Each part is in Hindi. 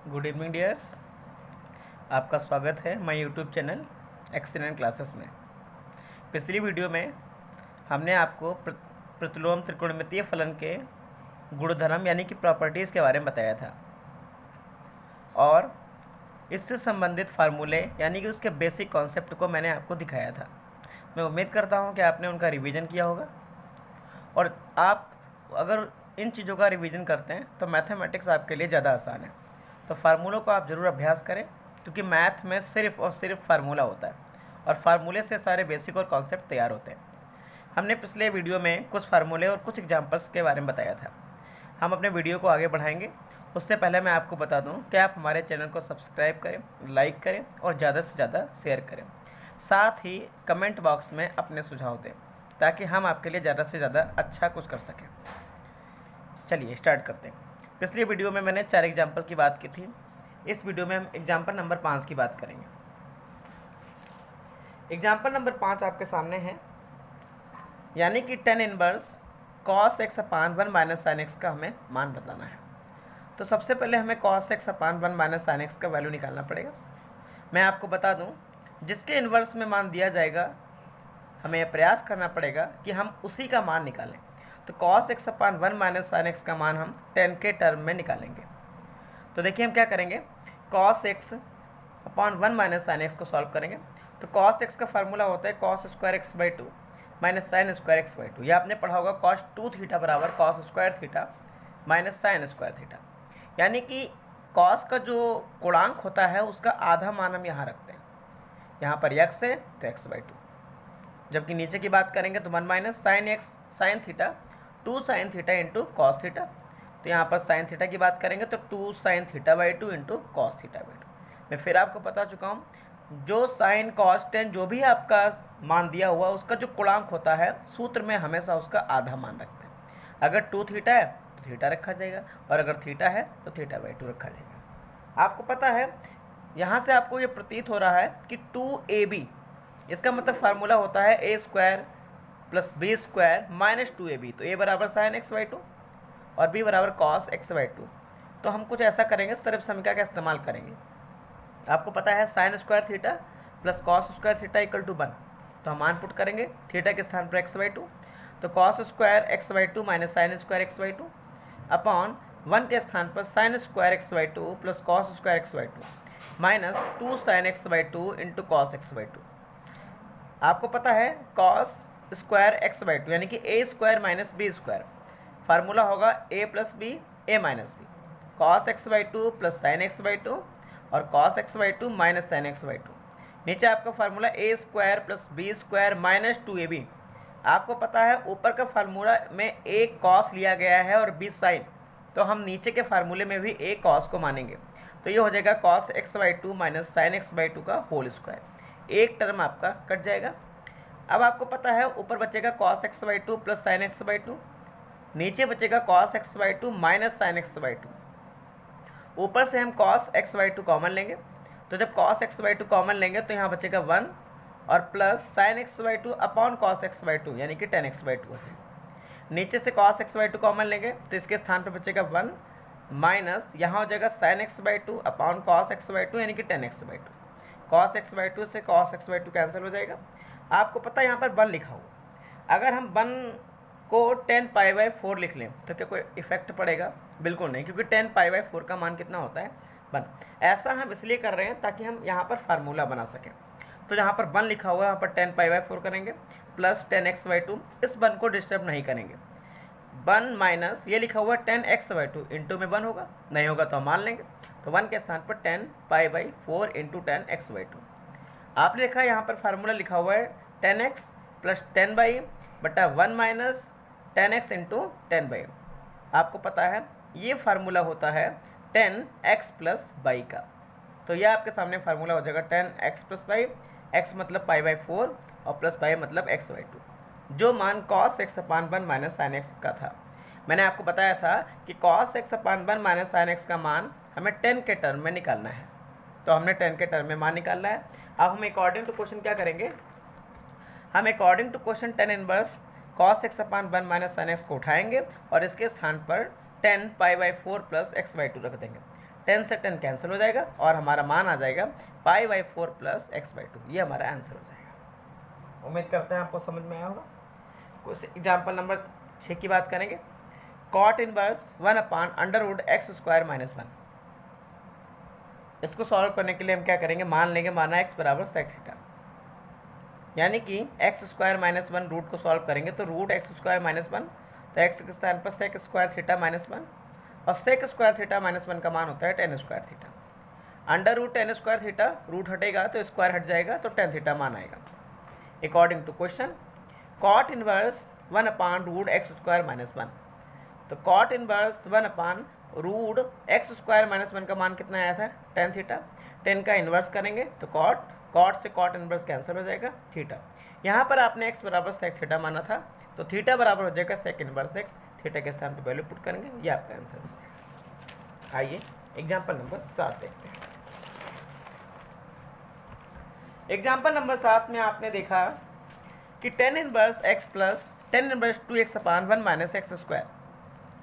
Good evening dears. आपका स्वागत है my YouTube channel excellent classes में। पिछली वीडियो में हमने आपको प्रतिलोम त्रिकोणमितीय फलन के गुणधर्म यानी कि प्रॉपर्टीज़ के बारे में बताया था और इससे संबंधित फार्मूले यानी कि उसके बेसिक कॉन्सेप्ट को मैंने आपको दिखाया था। मैं उम्मीद करता हूँ कि आपने उनका रिवीजन किया होगा और आप अगर इन चीज़ों का रिवीजन करते हैं तो मैथमेटिक्स आपके लिए ज़्यादा आसान है। तो फार्मूलों को आप ज़रूर अभ्यास करें क्योंकि मैथ में सिर्फ और सिर्फ फार्मूला होता है और फार्मूले से सारे बेसिक और कॉन्सेप्ट तैयार होते हैं। हमने पिछले वीडियो में कुछ फार्मूले और कुछ एग्जांपल्स के बारे में बताया था। हम अपने वीडियो को आगे बढ़ाएंगे। उससे पहले मैं आपको बता दूं कि आप हमारे चैनल को सब्सक्राइब करें, लाइक करें और ज़्यादा से ज़्यादा शेयर करें। साथ ही कमेंट बॉक्स में अपने सुझाव दें ताकि हम आपके लिए ज़्यादा से ज़्यादा अच्छा कुछ कर सकें। चलिए स्टार्ट करते हैं। पिछली वीडियो में मैंने 4 एग्जाम्पल की बात की थी। इस वीडियो में हम एग्जाम्पल नंबर 5 की बात करेंगे। एग्जाम्पल नंबर 5 आपके सामने है, यानी कि tan inverse cos x upon 1 minus sine x का हमें मान बताना है। तो सबसे पहले हमें cos x upon 1 minus sine x का वैल्यू निकालना पड़ेगा। मैं आपको बता दूं, जिसके इन्वर्स में मान दिया जाएगा हमें यह प्रयास करना पड़ेगा कि हम उसी का मान निकालें। तो cos x upon 1 minus sine x का मान हम tan के टर्म में निकालेंगे। तो देखिए हम क्या करेंगे, cos x upon 1 minus sine x को सॉल्व करेंगे। तो cos x का फार्मूला होता है cos square x by 2 minus sine square x by 2। यह आपने पढ़ा होगा cos 2 थीटा बराबर cos square theta minus sign square theta, यानी कि cos का जो गुणांक होता है उसका आधा मान हम यहाँ रखते हैं। यहाँ पर x है तो x बाई 2, जबकि नीचे की बात करेंगे तो 1 minus sine x sine theta 2 sine theta into cos theta. तो यहाँ पर साइन थीटा की बात करेंगे तो 2 sine theta by 2 into cos theta by 2। मैं फिर आपको बता चुका हूँ, जो साइन कॉस टेन जो भी आपका मान दिया हुआ उसका जो गुणांक होता है सूत्र में हमेशा उसका आधा मान रखते हैं। अगर 2 थीटा है तो थीटा रखा जाएगा और अगर थीटा है तो थीटा बाई 2 रखा जाएगा। आपको पता है, यहाँ से आपको ये प्रतीत हो रहा है कि 2ab, इसका मतलब फार्मूला होता है A square plus B square minus 2ab। तो a बराबर साइन एक्स बाई 2 और b बराबर कॉस एक्स बाई 2। तो हम कुछ ऐसा करेंगे, सर्व समीकरण का इस्तेमाल करेंगे। आपको पता है sine square theta plus cos square theta equal to 1। तो हम मान पुट करेंगे थीटा के स्थान पर एक्स बाई 2। तो cos square x by 2 minus sine square x by 2 upon 1 के स्थान पर sine square x by 2 plus cos square x by 2 minus 2 sign X by 2 into cos X by 2। आपको पता है कॉस स्क्वायर एक्स बाई 2 यानी कि A square minus B square, formula होगा A plus B A minus B, cos X by 2 plus sine X by 2 और cos X by 2 minus sine X by 2। नीचे आपका formula A square plus B square minus 2ab। आपको पता है ऊपर का फार्मूला में ए कॉस लिया गया है और बी साइन, तो हम नीचे के फार्मूले में भी ए कॉस को मानेंगे। तो ये हो जाएगा cos X by 2 minus sine X by 2 का होल स्क्वायर। एक टर्म आपका कट जाएगा। अब आपको पता है ऊपर बचेगा cos x by 2 plus sine X by 2, नीचे बचेगा cos x by 2 minus sine X by 2। ऊपर से हम cos x बाई 2 कॉमन लेंगे, तो जब cos x बाई 2 कॉमन लेंगे तो यहाँ बचेगा 1 और plus sine X by 2 upon cos x by 2 यानी कि tan x बाई 2 है। नीचे से cos x बाई 2 कॉमन लेंगे तो इसके स्थान पर बचेगा 1 माइनस यहाँ हो जाएगा sign X by 2 upon cos x by 2 यानी कि tan x by 2। cos x by 2 से cos x बाई 2 कैंसिल हो जाएगा। आपको पता है यहाँ पर 1 लिखा हुआ, अगर हम 1 को 10 पाई बाई 4 लिख लें तो क्या कोई इफेक्ट पड़ेगा? बिल्कुल नहीं, क्योंकि 10 पाई बाई 4 का मान कितना होता है? 1। ऐसा हम इसलिए कर रहे हैं ताकि हम यहाँ पर फार्मूला बना सकें। तो यहाँ पर 1 लिखा हुआ है, यहाँ पर 10 पाई बाई 4 करेंगे प्लस 10x बाई 2, इस 1 को डिस्टर्ब नहीं करेंगे। 1 माइनस ये लिखा हुआ है 10x बाई 2 इंटू में 1 होगा, नहीं होगा तो हम मान लेंगे। तो 1 के स्थान पर 10 pi by 4 into 10x by 2। आपने देखा यहाँ पर फार्मूला लिखा हुआ है 10x प्लस 10 बाई बटा 1 माइनस 10x इंटू 10 बाई। आपको पता है ये फार्मूला होता है 10x प्लस बाई का। तो यह आपके सामने फार्मूला हो जाएगा 10x प्लस बाई, x मतलब पाई बाई 4 और प्लस बाई मतलब x बाई 2, जो मान cos x upon 1 minus sine x का था। मैंने आपको बताया था कि cos x upon 1 minus sine x का मान हमें 10 के टर्म में निकालना है, तो हमने 10 के टर्म में मान निकालना है। अब हम अकॉर्डिंग टू क्वेश्चन क्या करेंगे, हम according to question tan inverse cos x upon 1 minus sine x को उठाएंगे और इसके स्थान पर 10 pi by 4 plus x by 2 रख देंगे। 10 से 10 कैंसिल हो जाएगा और हमारा मान आ जाएगा π/4 + x/2। ये हमारा आंसर हो जाएगा। उम्मीद करते हैं आपको समझ में आया होगा। कुछ एग्जाम्पल नंबर 6 की बात करेंगे। cot inverse 1/√x² - 1। इसको सॉल्व करने के लिए हम क्या करेंगे, मान लेंगे माना x बराबर sec थीटा, यानी कि x² - 1 रूट को सॉल्व करेंगे तो √x² - 1, तो x के स्थान पर sec² थीटा -1 और sec² थीटा -1 का मान होता है tan² theta. √tan² theta root हटेगा तो स्क्वायर हट जाएगा तो tan थीटा मान आएगा। According to question cot inverse 1/√x² - 1, तो cot इनवर्स 1/√x² - 1 का मान कितना आया था, tan थीटा। tan का इन्वर्स करेंगे तो cot से cot इनवर्स कैंसिल हो जाएगा, थीटा। यहाँ पर आपने x बराबर sec थीटा माना था तो थीटा बराबर हो जाएगा sec इनवर्स x, थीटा के स्थान पर वैल्यू पुट करेंगे, ये आपका आंसर है। आइए एग्जाम्पल नंबर 7 देखते हैं। एग्जाम्पल नंबर 7 में आपने देखा कि tan inverse x plus tan inverse 2x/1 - x²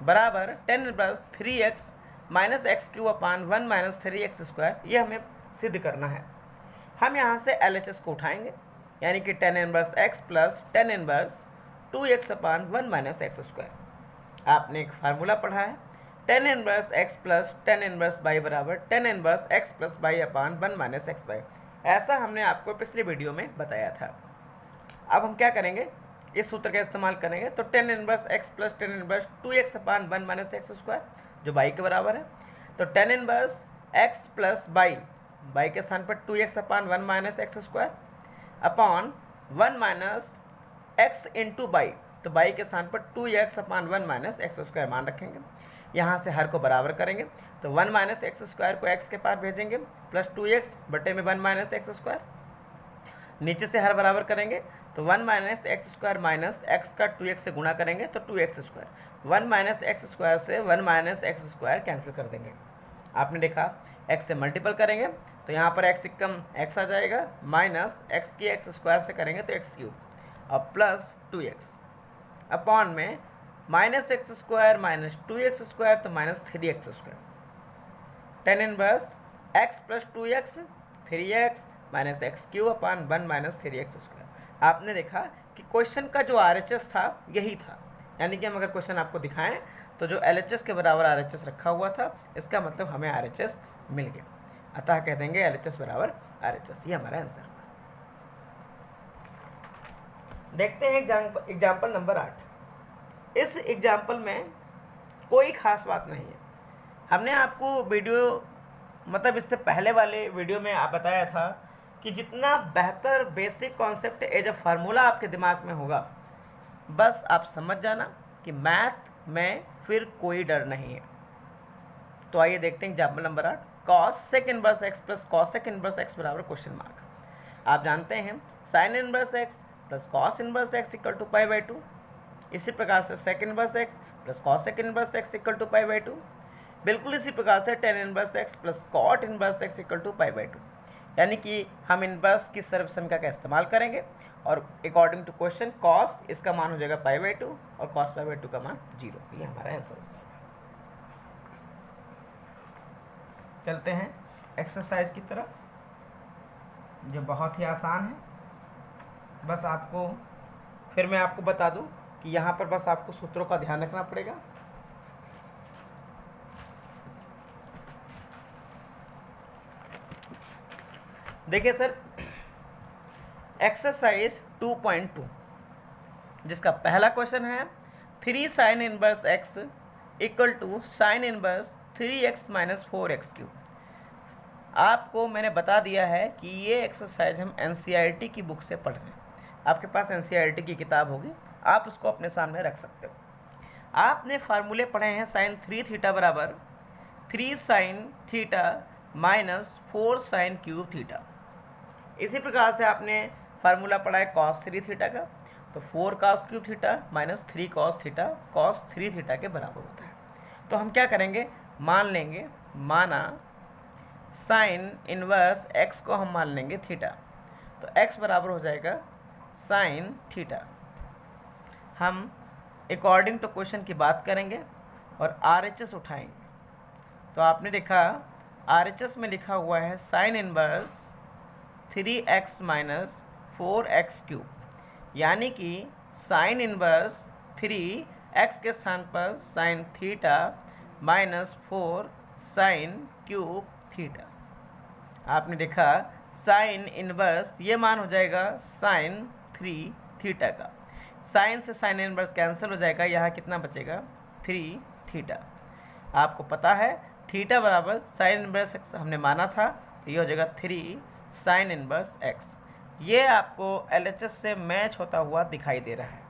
बराबर tan inverse 3x - x³ 1 - 3x², ये हमें सिद्ध करना है। हम यहाँ से LHS को उठाएंगे, यानी कि tan inverse x plus tan inverse 2x/1 - x²। आपने एक फार्मूला पढ़ा है, tan inverse x plus tan inverse y बराबर tan inverse x plus y/1 - x/y। ऐसा हमने आपको पिछले वीडियो में बताया था। अब हम क्या करेंगे, इस सूत्र का इस्तेमाल करेंगे तो tan inverse x plus tan inverse 2x/1 - x² जो y के बराबर है, तो tan inverse x plus y के स्थान पर 2x/1 - x² upon 1 - x into y, तो y के स्थान पर 2x/1 - x² मान रखेंगे। यहाँ से हर को बराबर करेंगे तो 1 - x² को x के पास भेजेंगे प्लस 2x बटे में 1 - x²। नीचे से हर बराबर करेंगे तो 1 - x² माइनस x का 2x से गुणा करेंगे तो 2x²। 1 - x² से 1 - x² कैंसिल कर देंगे। आपने देखा x से मल्टीपल करेंगे तो यहाँ पर x कम x आ जाएगा, माइनस x की x² से करेंगे तो x³ और प्लस 2x अपॉन में -x² माइनस 2x² तो -3x²। tan inverse x plus 2x 3x minus x³ upon 1 - 3x²। आपने देखा कि क्वेश्चन का जो RHS था यही था, यानी कि हम अगर क्वेश्चन आपको दिखाएं तो जो LHS के बराबर RHS रखा हुआ था, इसका मतलब हमें RHS मिल गया, अतः कह देंगे LHS बराबर RHS। ये हमारा आंसर है। देखते हैं एग्जाम्पल नंबर 8। इस एग्जाम्पल में कोई खास बात नहीं है। हमने आपको वीडियो मतलब इससे पहले वाले वीडियो में आप बताया था कि जितना बेहतर basic concept as a formula आपके दिमाग में होगा, बस आप समझ जाना कि मैथ में फिर कोई डर नहीं है। तो आइए देखते हैं example number 8। cos sec inverse x plus cos sec inverse x बराबर क्वेश्चन मार्क। आप जानते हैं sin inverse x plus cos inverse x equal to π/2। इसी प्रकार से sec inverse x plus cos sec inverse x equal to π/2। बिल्कुल इसी प्रकार से tan inverse x plus cot inverse x equal to π/2। यानी कि हम इनवर्स की सर्वसंख्या का इस्तेमाल करेंगे और अकॉर्डिंग टू क्वेश्चन cos इसका मान हो जाएगा π/2 और cos π/2 का मान 0। ये हमारा आंसर हो जाएगा। चलते हैं एक्सरसाइज की तरफ, जो बहुत ही आसान है। बस आपको फिर मैं आपको बता दूं कि यहाँ पर बस आपको सूत्रों का ध्यान रखना पड़ेगा। देखिए सर, एक्सरसाइज 2.2 जिसका पहला क्वेश्चन है 3 sin inverse x equal to sine inverse 3x minus 4x³। आपको मैंने बता दिया है कि ये एक्सरसाइज हम NCERT की बुक से पढ़ रहे हैं। आपके पास NCERT की किताब होगी, आप उसको अपने सामने रख सकते हो। आपने फार्मूले पढ़े हैं sin 3 थीटा बराबर 3 sin theta minus 4 sin cube theta. इसी प्रकार से आपने फार्मूला पढ़ा है cos 3 थीटा का, तो 4 cos cube theta minus 3 cos theta cos 3 theta के बराबर होता है। तो हम क्या करेंगे, मान लेंगे माना साइन इनवर्स x को हम मान लेंगे थीटा, तो x बराबर हो जाएगा साइन थीटा। हम अकॉर्डिंग टू क्वेश्चन की बात करेंगे और RHS उठाएंगे। तो आपने देखा RHS में लिखा हुआ है sign inverse 3x minus 4x cube, यानी कि साइन इनवर्स 3x के स्थान पर sine theta minus 4 sine cube theta. आपने देखा साइन इनवर्स ये मान हो जाएगा साइन 3 थीटा का, साइन से साइन इनवर्स कैंसिल हो जाएगा, यहाँ कितना बचेगा 3 थीटा। आपको पता है थीटा बराबर साइन इनवर्स एक्स हमने माना था, तो ये हो जाएगा 3 साइन इनवर्स एक्स। ये आपको LHS से मैच होता हुआ दिखाई दे रहा है।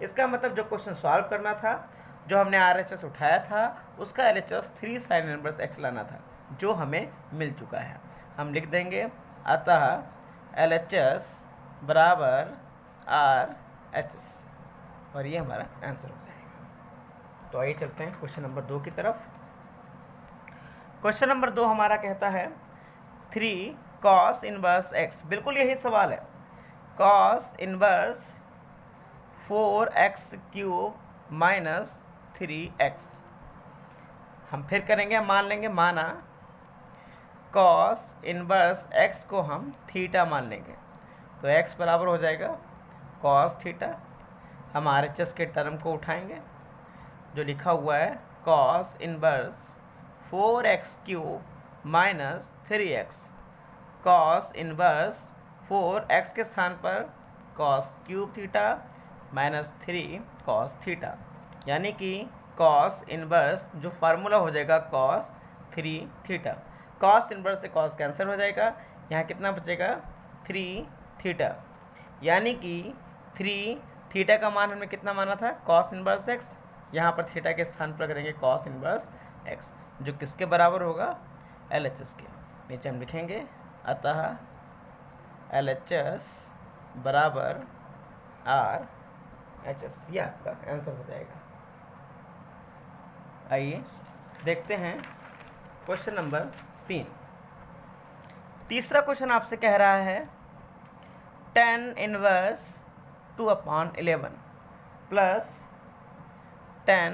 इसका मतलब जो क्वेश्चन सॉल्व करना था, जो हमने RHS उठाया था, उसका LHS 3 साइन इनवर्स एक्स लाना था, जो हमें मिल चुका है। हम लिख देंगे अतः LHS बराबर RHS, और ये हमारा आंसर हो जाएगा। तो आइए चलते हैं क्वेश्चन नंबर 2 की तरफ। क्वेश्चन नंबर 2 हमारा कहता है 3 cos इनवर्स x, बिल्कुल यही सवाल है, cos inverse 4x cube minus 3x। हम फिर करेंगे, मान लेंगे, माना cos इनवर्स x को हम थीटा मान लेंगे, तो x बराबर हो जाएगा cos थीटा। हम RHS के टर्म को उठाएंगे, जो लिखा हुआ है cos inverse 4x cube minus 3x, cos inverse 4x के स्थान पर cos cube theta minus 3 cos theta, यानी कि cos इनवर्स जो फार्मूला हो जाएगा cos 3 थीटा। cos इनवर्स से cos कैंसिल हो जाएगा, यहाँ कितना बचेगा 3 थीटा, यानी कि 3 थीटा का मान हमने कितना माना था cos इनवर्स x, यहाँ पर थीटा के स्थान पर करेंगे cos इनवर्स x, जो किसके बराबर होगा LHS के। नीचे हम लिखेंगे अतः LHS बराबर RHS, यह आपका आंसर हो जाएगा। आइए देखते हैं क्वेश्चन नंबर 3। तीसरा क्वेश्चन आपसे कह रहा है tan inverse 2/11 plus tan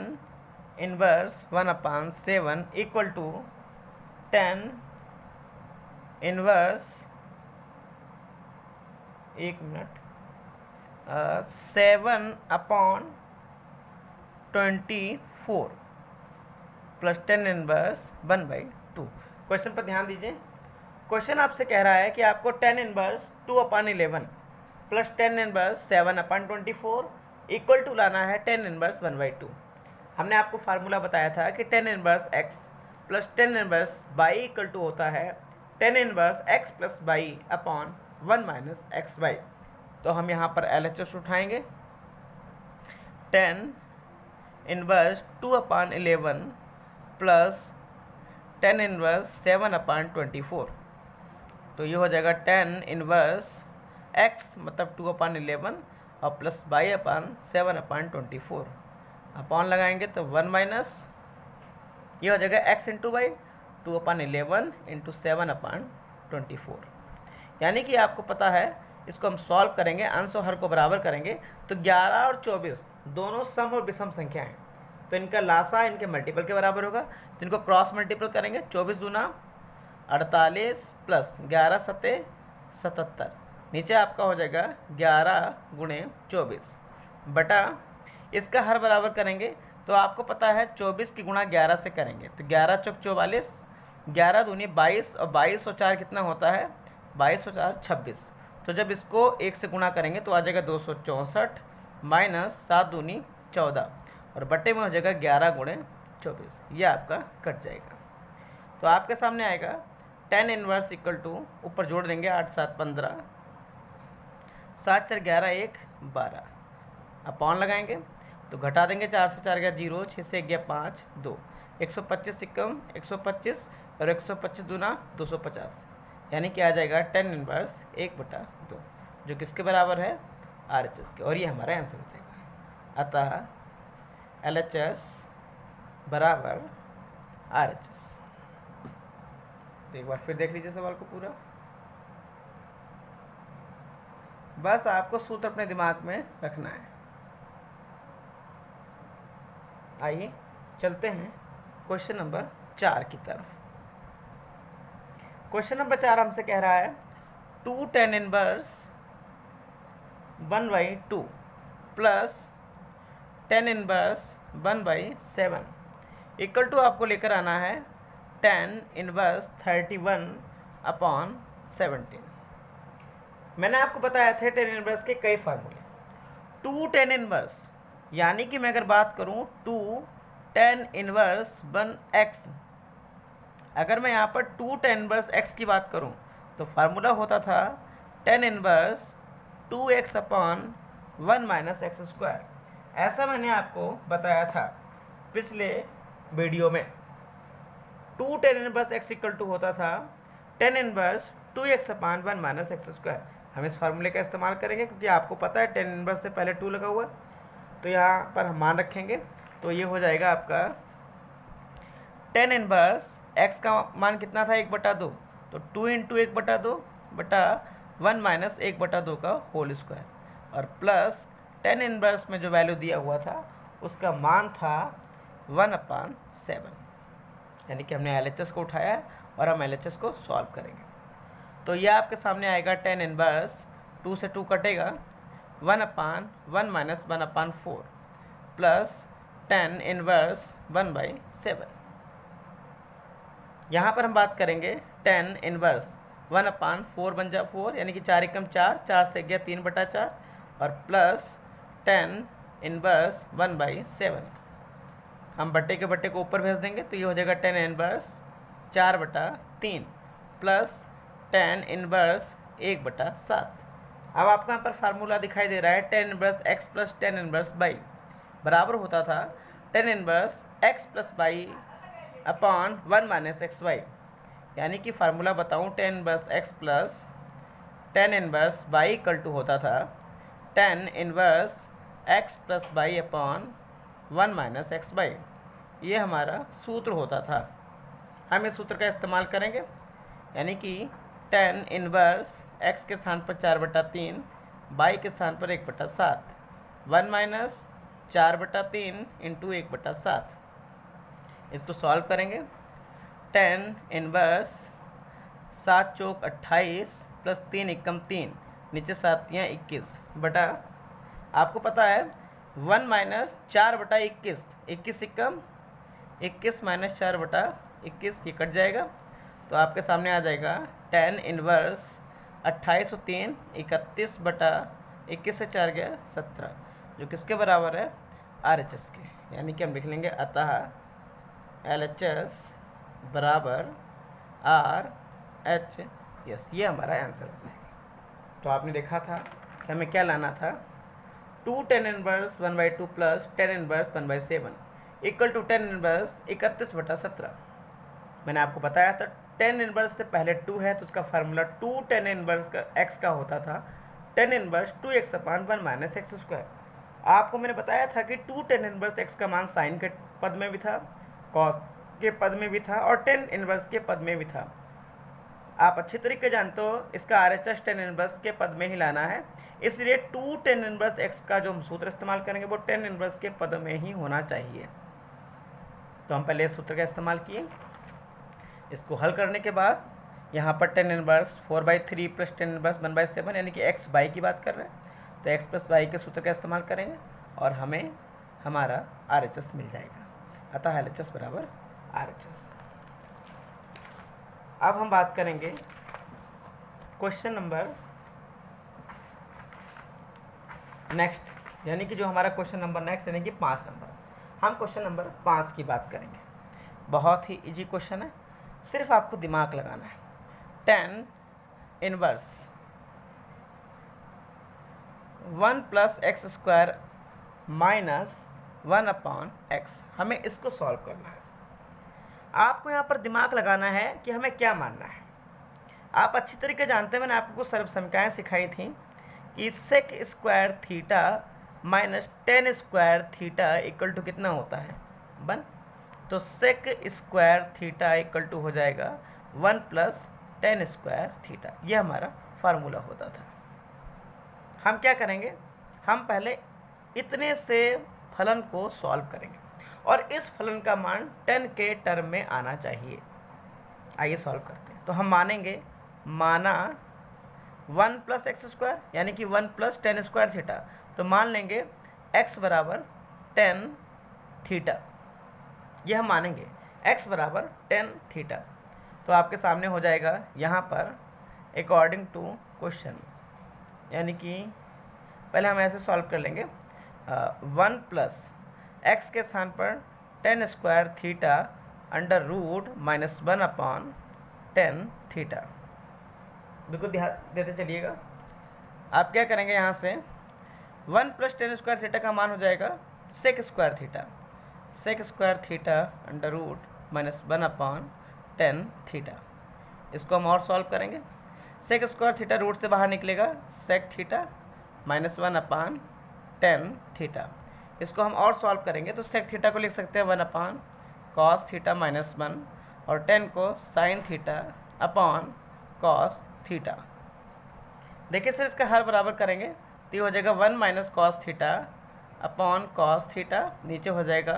inverse 1/7 equal to tan inverse 7/24 plus tan inverse 1/2। Question पर ध्यान दीजिए। क्वेश्चन आपसे कह रहा है कि आपको tan inverse 2/11 plus tan inverse 7/24 equal to लाना है tan इनवर्स 1/2। हमने आपको फार्मूला बताया था कि tan inverse x plus tan inverse y equal to होता है tan inverse x plus y upon 1 minus x y. तो हम यहाँ पर LHS उठाएंगे, tan inverse 2/11 plus tan inverse 7/24, तो ये हो जाएगा tan इनवर्स x मतलब 2/11 और प्लस y/7/24, अपॉन लगाएंगे तो 1 माइनस, ये हो जाएगा x इंटू वाई 2/11 इंटू 7/24। यानी कि आपको पता है, इसको हम सॉल्व करेंगे, अंश और हर को बराबर करेंगे, तो 11 और 24 दोनों सम और विषम संख्या हैं, तो इनका लासा इनके मल्टीपल के बराबर होगा, तो इनको क्रॉस मल्टीपल करेंगे। 24 दूना 48 प्लस 11 सत्ते 77, नीचे आपका हो जाएगा 11 गुणे 24 बटा, इसका हर बराबर करेंगे तो आपको पता है 24 की गुणा 11 से करेंगे, तो 11 चौक 44, 11 दूनी 22 और 22 और 4 कितना होता है 22 और 4 26, तो जब इसको 1 से गुणा करेंगे तो आ जाएगा 264 माइनस 7 दूनी 14 और बटे में हो जाएगा 11 गुणे 24, ये आपका कट जाएगा। तो आपके सामने आएगा tan इनवर्स इक्वल टू, ऊपर जोड़ देंगे 8 7 15, 7 4 11 1 12, अपॉन लगाएंगे तो घटा देंगे, 4 से 4 गया 0, 6 से 1 गया 5 2, 125 एकम 125 और 125 दूना 250, यानी कि आ जाएगा tan इनवर्स 1/2, जो किसके बराबर है RHS के, और ये हमारा आंसर हो जाएगा। अतः LHS बराबर RHS। तो एक बार फिर देख लीजिए सवाल को पूरा, बस आपको सूत्र अपने दिमाग में रखना है। आइए चलते हैं क्वेश्चन नंबर 4 की तरफ। क्वेश्चन नंबर 4 हमसे कह रहा है 2 tan inverse 1/2 plus tan inverse 1/7 equal to आपको लेकर आना है tan इनवर्स 31/17। मैंने आपको बताया थे tan इनवर्स के कई फार्मूले। 2 tan इनवर्स यानी कि मैं अगर बात करूं 2 tan इनवर्स 1x, अगर मैं यहाँ पर 2 tan इनवर्स x की बात करूं तो फार्मूला होता था tan इनवर्स 2x/1 - x²। ऐसा मैंने आपको बताया था पिछले वीडियो में। 2 tan inverse x equal to होता था tan इनवर्स 2x/1 - x²। हम इस फार्मूले का इस्तेमाल करेंगे क्योंकि आपको पता है tan इनवर्स से पहले 2 लगा हुआ है, तो यहाँ पर हम मान रखेंगे। तो ये हो जाएगा आपका tan इनवर्स x का मान कितना था 1/2, तो 2 × 1/2 बटा 1 - 1/2 का होल स्क्वायर, और प्लस tan इनवर्स में जो वैल्यू दिया हुआ था उसका मान था 1/7। यानी कि हमने LHS को उठाया और हम LHS को सॉल्व करेंगे। तो यह आपके सामने आएगा tan इनवर्स 2 से 2 कटेगा 1/1 - 1/4 प्लस tan इनवर्स 1/7। यहाँ पर हम बात करेंगे tan इनवर्स 1/4 बन जा 4, यानी कि 4 × 4, 4 से गया 3/4, और प्लस tan इनवर्स 1/7। हम बट्टे के बट्टे को ऊपर भेज देंगे तो ये हो जाएगा tan inverse 4/3 plus tan inverse 1/7। अब आपको यहाँ पर फार्मूला दिखाई दे रहा है tan inverse x plus tan inverse y बराबर होता था tan inverse x plus y upon 1 - xy। यानी कि फार्मूला बताऊँ tan inverse x plus tan inverse y equal to होता था tan inverse x plus y upon 1 - xy। ये हमारा सूत्र होता था। हम इस सूत्र का इस्तेमाल करेंगे, यानी कि tan इनवर्स x के स्थान पर 4/3, y के स्थान पर 1/7, 1 - 4/3 × 1/7। इसको सॉल्व करेंगे। tan इनवर्स 7 चौक 28 प्लस 3 एकम 3, नीचे 7 तियाँ 21 बटा, आपको पता है 1 - 4/21, 21 एकम 21 - 4/21, ये कट जाएगा तो आपके सामने आ जाएगा tan इनवर्स 28 और 3 31 बटा 21 से 4 गया 17, जो किसके बराबर है RHS के। यानी कि हम लिख लेंगे अतः LHS बराबर RH। ये हमारा आंसर हो जाएगा। तो आपने देखा था कि हमें क्या लाना था 2 tan inverse 1/2 plus tan inverse 1/7 equal to tan inverse 31/17। मैंने आपको बताया था tan इनवर्स से पहले 2 है तो उसका फार्मूला 2 tan इनवर्स का x का होता था tan इनवर्स 2x/1 - x²। आपको मैंने बताया था कि 2 tan इनवर्स x का मान साइन के पद में भी था, कॉस के पद में भी था और tan इनवर्स के पद में भी था। आप अच्छी तरीके जानते हो इसका RHS tan इनवर्स के पद में ही लाना है, इसलिए 2 tan इनवर्स x का जो हम सूत्र इस्तेमाल करेंगे वो tan इनवर्स के पद में ही होना चाहिए। तो हम पहले इस सूत्र का इस्तेमाल किए। इसको हल करने के बाद यहाँ पर tan inverse 4/3 plus tan inverse 1/7 यानी कि x y की बात कर रहे हैं, तो x प्लस y के सूत्र का इस्तेमाल करेंगे और हमें हमारा RHS मिल जाएगा। अतः LHS बराबर RHS। अब हम बात करेंगे क्वेश्चन नंबर नेक्स्ट, यानी कि जो हमारा क्वेश्चन नंबर नेक्स्ट यानी कि 5 नंबर। हम क्वेश्चन नंबर 5 की बात करेंगे। बहुत ही इजी क्वेश्चन है, सिर्फ आपको दिमाग लगाना है। tan इनवर्स 1 + x² - 1/x, हमें इसको सॉल्व करना है। आपको यहाँ पर दिमाग लगाना है कि हमें क्या मानना है। आप अच्छी तरीके जानते हैं, मैंने आपको कुछ सर्वसंख्याएँ सिखाई थी कि sec² theta minus tan² theta equal to कितना होता है 1। तो sec² थीटा इक्वल टू हो जाएगा 1 + tan² थीटा। यह हमारा फार्मूला होता था। हम क्या करेंगे, हम पहले इतने से फलन को सॉल्व करेंगे और इस फलन का मान tan के टर्म में आना चाहिए। आइए सॉल्व करते हैं। तो हम मानेंगे माना 1 प्लस एक्स स्क्वायर यानी कि 1 प्लस टेन स्क्वायर थीटा, तो मान लेंगे x बराबर 10 थीटा, यह हम मानेंगे x बराबर 10 थीटा। तो आपके सामने हो जाएगा यहाँ पर अकॉर्डिंग टू क्वेश्चन, यानी कि पहले हम ऐसे सॉल्व कर लेंगे 1 प्लस एक्स के स्थान पर 10 square theta under root minus 1 upon 10 theta. बिल्कुल ध्यान देते चलिएगा। आप क्या करेंगे, यहाँ से 1 प्लस 10 स्क्वायर थीटा का मान हो जाएगा sec square theta, sec square theta under root minus 1 upon 10 theta. इसको हम और सॉल्व करेंगे। सेक स्क्वायर थीटा रूट से बाहर निकलेगा, sec theta minus 1 upon 10 theta. इसको हम और सॉल्व करेंगे तो सेक थीटा को लिख सकते हैं 1 अपॉन कॉस थीटा माइनस 1 और 10 को sign theta upon cos theta. देखिए सर, इसका हर बराबर करेंगे तो ये हो जाएगा 1 minus cos theta upon cos theta, नीचे हो जाएगा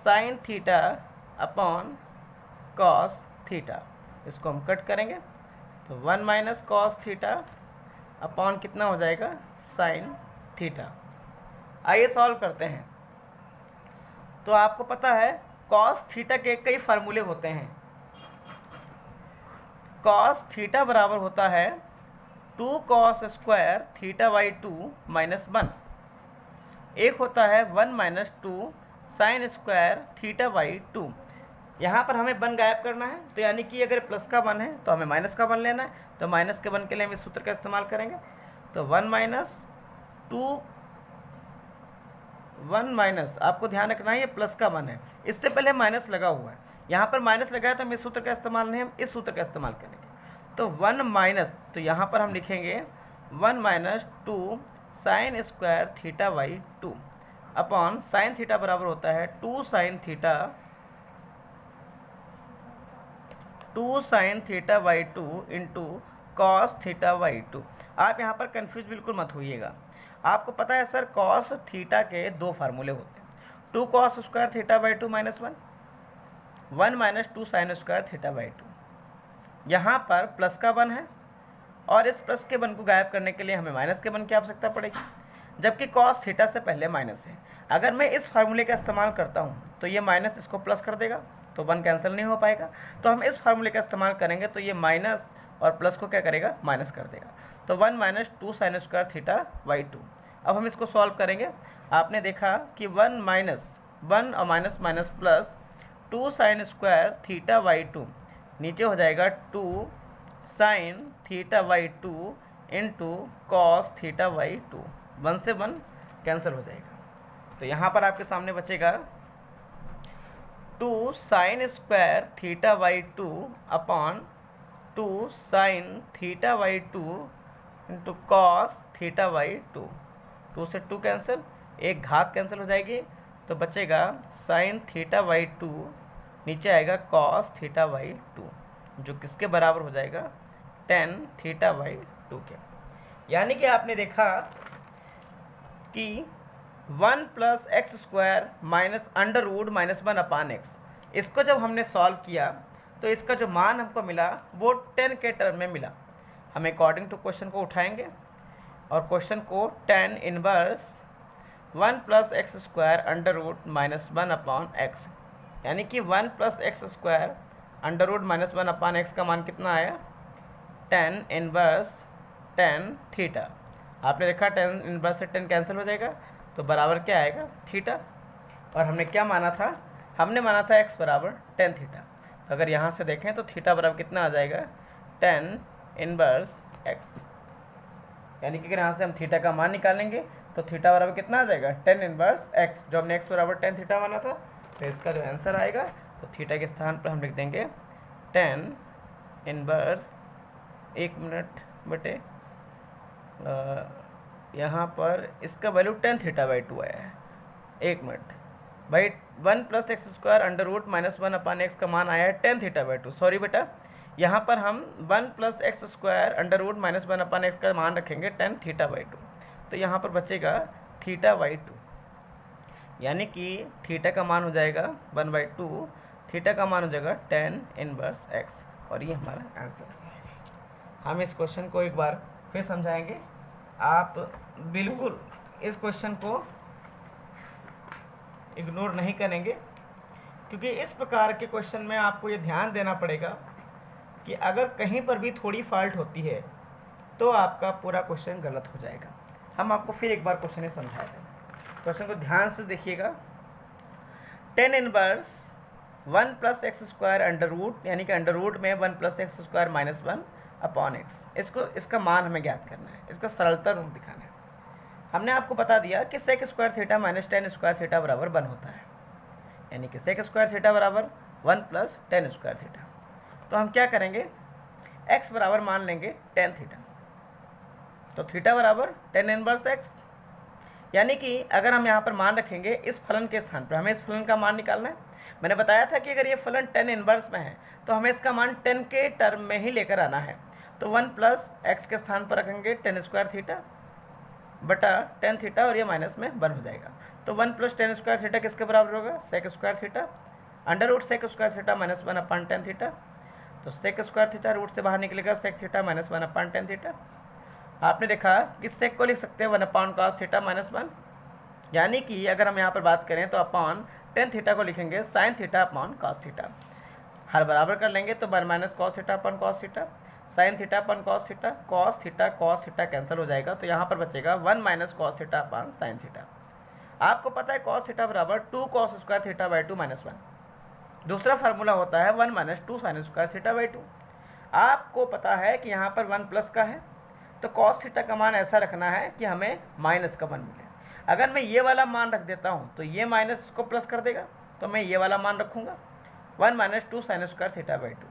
sign theta upon cos theta. इसको हम कट करेंगे तो 1 माइनस कॉस थीटा अपॉन कितना हो जाएगा साइन थीटा। आइए सॉल्व करते हैं। तो आपको पता है कॉस थीटा के कई फार्मूले होते हैं। कॉस थीटा बराबर होता है 2 cos square theta by 2 minus 1। एक होता है 1 minus 2 sine square theta by 2। यहाँ पर हमें 1 गायब करना है, तो यानी कि अगर प्लस का 1 है तो हमें माइनस का 1 लेना है, तो माइनस के 1 के लिए हम इस सूत्र का इस्तेमाल करेंगे। तो 1 माइनस आपको ध्यान रखना है ये प्लस का 1 है, इससे पहले माइनस लगा हुआ है। यहाँ पर माइनस लगा है तो हम इस सूत्र का इस्तेमाल नहीं, हम इस सूत्र का इस्तेमाल करेंगे। तो 1 माइनस, तो यहाँ पर हम लिखेंगे 1 minus 2 sine square theta by 2 upon sine theta बराबर होता है 2 sine theta by 2 into cos theta by 2। आप यहाँ पर कंफ्यूज बिल्कुल मत होइएगा। आपको पता है सर कॉस थीटा के 2 फार्मूले होते हैं, 2 cos square theta by 2 minus 1 minus 2 sine square theta by 2। यहाँ पर प्लस का 1 है और इस प्लस के 1 को गायब करने के लिए हमें माइनस के 1 की आवश्यकता पड़ेगी, जबकि कॉस थीटा से पहले माइनस है। अगर मैं इस फार्मूले का इस्तेमाल करता हूँ तो ये माइनस इसको प्लस कर देगा, तो 1 कैंसिल नहीं हो पाएगा। तो हम इस फार्मूले का इस्तेमाल करेंगे तो ये माइनस और प्लस को क्या करेगा, माइनस कर देगा। तो 1 minus 2 sine square theta by 2। अब हम इसको सॉल्व करेंगे। आपने देखा कि 1 माइनस 1 और minus minus plus 2 sine square theta by 2, नीचे हो जाएगा 2 sine theta by 2 into cos theta by 2। 1 से 1 कैंसिल हो जाएगा। तो यहाँ पर आपके सामने बचेगा 2 sine square theta by 2 upon 2 sine theta by 2 into cos theta by 2। 2 से 2 कैंसिल, एक घात कैंसिल हो जाएगी, तो बचेगा साइन थीटा बाई 2, नीचे आएगा कॉस थीटा बाई 2, जो किसके बराबर हो जाएगा 10 थीटा बाई 2 के। यानी कि आपने देखा कि 1 plus x square minus under root minus 1 upon x, इसको जब हमने सॉल्व किया तो इसका जो मान हमको मिला वो 10 के टर्म में मिला। हम अकॉर्डिंग टू क्वेश्चन को उठाएंगे और क्वेश्चन को 10 inverse 1 plus x square under root minus 1 upon x, यानी कि 1 plus x square under root minus 1 upon x का मान कितना आया 10 इनवर्स 10 थीटा। आपने देखा 10 इनवर्स से 10 कैंसिल हो जाएगा, तो बराबर क्या आएगा थीटा। और हमने क्या माना था, हमने माना था x बराबर 10 थीटा। तो अगर यहाँ से देखें तो थीटा बराबर कितना आ जाएगा 10 इनवर्स x, यानी कि अगर यहाँ से हम थीटा का मान निकालेंगे तो थीटा बराबर कितना आ जाएगा 10 इनवर्स x। जो हमने x बराबर 10 थीटा माना था, तो इसका जो आंसर आएगा तो थीटा के स्थान पर हम लिख देंगे 10 इनवर्स, एक मिनट बटे यहाँ पर इसका वैल्यू 10 थीटा बाई 2 आया है। एक मिनट भाई, 1 plus x square under root minus 1 upon x का मान आया है 10 थीटा बाई 2। सॉरी बेटा, यहाँ पर हम 1 plus x square under root minus 1 upon x का मान रखेंगे 10 थीटा बाई 2। तो यहाँ पर बचेगा थीटा बाई 2, यानी कि थीटा का मान हो जाएगा 1/2, थीटा का मान हो जाएगा 10 इनवर्स एक्स। और ये हमारा आंसर है। हम इस क्वेश्चन को एक बार फिर समझाएंगे, आप बिल्कुल इस क्वेश्चन को इग्नोर नहीं करेंगे, क्योंकि इस प्रकार के क्वेश्चन में आपको ये ध्यान देना पड़ेगा कि अगर कहीं पर भी थोड़ी फॉल्ट होती है तो आपका पूरा क्वेश्चन गलत हो जाएगा। हम आपको फिर एक बार क्वेश्चन समझा दें, क्वेश्चन को ध्यान से देखिएगा। Tan inverse 1 plus x square under root, यानी कि अंडर रूट में 1 plus x square minus 1 upon x, इसका मान हमें ज्ञात करना है, इसका सरलता रूप दिखाना है। हमने आपको बता दिया कि sec square theta minus tan square theta बराबर 1 होता है, यानी कि सेक स्क्वायर थीटा बराबर 1 प्लस टेन स्क्वायर थीटा। तो हम क्या करेंगे, x बराबर मान लेंगे टेन थीटा, तो थीटा बराबर टेन इनवर्स x, यानी कि अगर हम यहाँ पर मान रखेंगे इस फलन के स्थान पर, हमें इस फलन का मान निकालना है। मैंने बताया था कि अगर ये फलन टेन इनवर्स में है तो हमें इसका मान 10 के टर्म में ही लेकर आना है। तो 1 प्लस एक्स के स्थान पर रखेंगे टेन स्क्वायर थीटा बटा टेन थीटा, और ये माइनस में 1 हो जाएगा। तो 1 प्लस टेन स्क्वायर थीटा किसके बराबर होगा, sec square theta under root sec square theta minus 1 upon tan theta. तो सेक स्क्वायर थीटा रूट से बाहर निकलेगा sec theta minus 1 upon tan theta. आपने देखा कि सेक को लिख सकते हैं 1 अपॉन कॉस थीटा माइनस 1, यानी कि अगर हम यहाँ पर बात करें तो अपॉन टेन थीटा को लिखेंगे sine theta upon cos theta. हर बराबर कर लेंगे तो 1 minus cos theta upon cos theta, sine theta upon cos theta cancel हो जाएगा। तो यहाँ पर बचेगा 1 minus cos theta upon sine theta. आपको पता है कॉस थीटा बराबर 2 cos square theta by 2 minus 1। दूसरा फार्मूला होता है 1 minus 2 sine square theta by 2। आपको पता है कि यहाँ पर 1 प्लस का है, तो कॉस थीटा का मान ऐसा रखना है कि हमें माइनस का मान मिले। अगर मैं ये वाला मान रख देता हूँ तो ये माइनस को प्लस कर देगा, तो मैं ये वाला मान रखूँगा 1 minus 2 sine square theta by 2।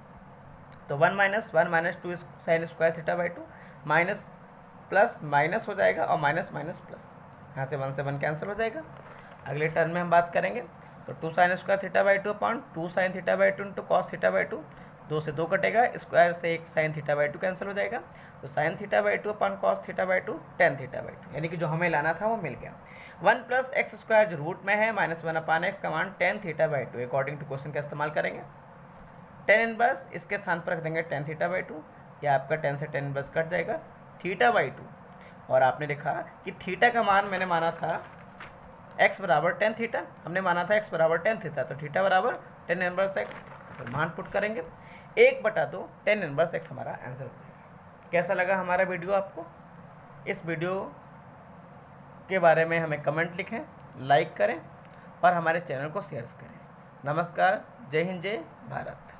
तो 1 minus 2 sine square theta by 2, minus plus minus हो जाएगा और माइनस माइनस प्लस, यहाँ से 1 से 1 कैंसिल हो जाएगा। अगले टर्म में हम बात करेंगे तो 2 sine square theta by 2 upon 2 sine theta by 2 into cos theta by 2, 2 से 2 कटेगा, स्क्वायर से एक साइन थीटा बाई 2 कैंसिल हो जाएगा। तो sine theta by 2 upon cos theta by 2 ten theta by 2, यानी कि जो हमें लाना था वो मिल गया। 1 प्लस एक्स स्क्वायर जो रूट में है माइनस 1 अपॉन एक्स का मान tan theta by 2, according to question का इस्तेमाल करेंगे। टेन इनवर्स इसके स्थान पर रख देंगे टेन थीटा बाई 2, या आपका 10 से 10 इनवर्स कट जाएगा थीटा बाई 2। और आपने देखा कि थीटा का मान मैंने माना था x बराबर टेन थीटा, हमने माना था x बराबर टेन थीटा, तो थीटा बराबर टेन इनवर्स x, तो मान पुट करेंगे 1/2 टेन इनवर्स x हमारा आंसर हो जाएगा। कैसा लगा हमारा वीडियो आपको? इस वीडियो के बारे में हमें कमेंट लिखें, लाइक करें और हमारे चैनल को शेयर करें। नमस्कार, जय हिंद, जय भारत।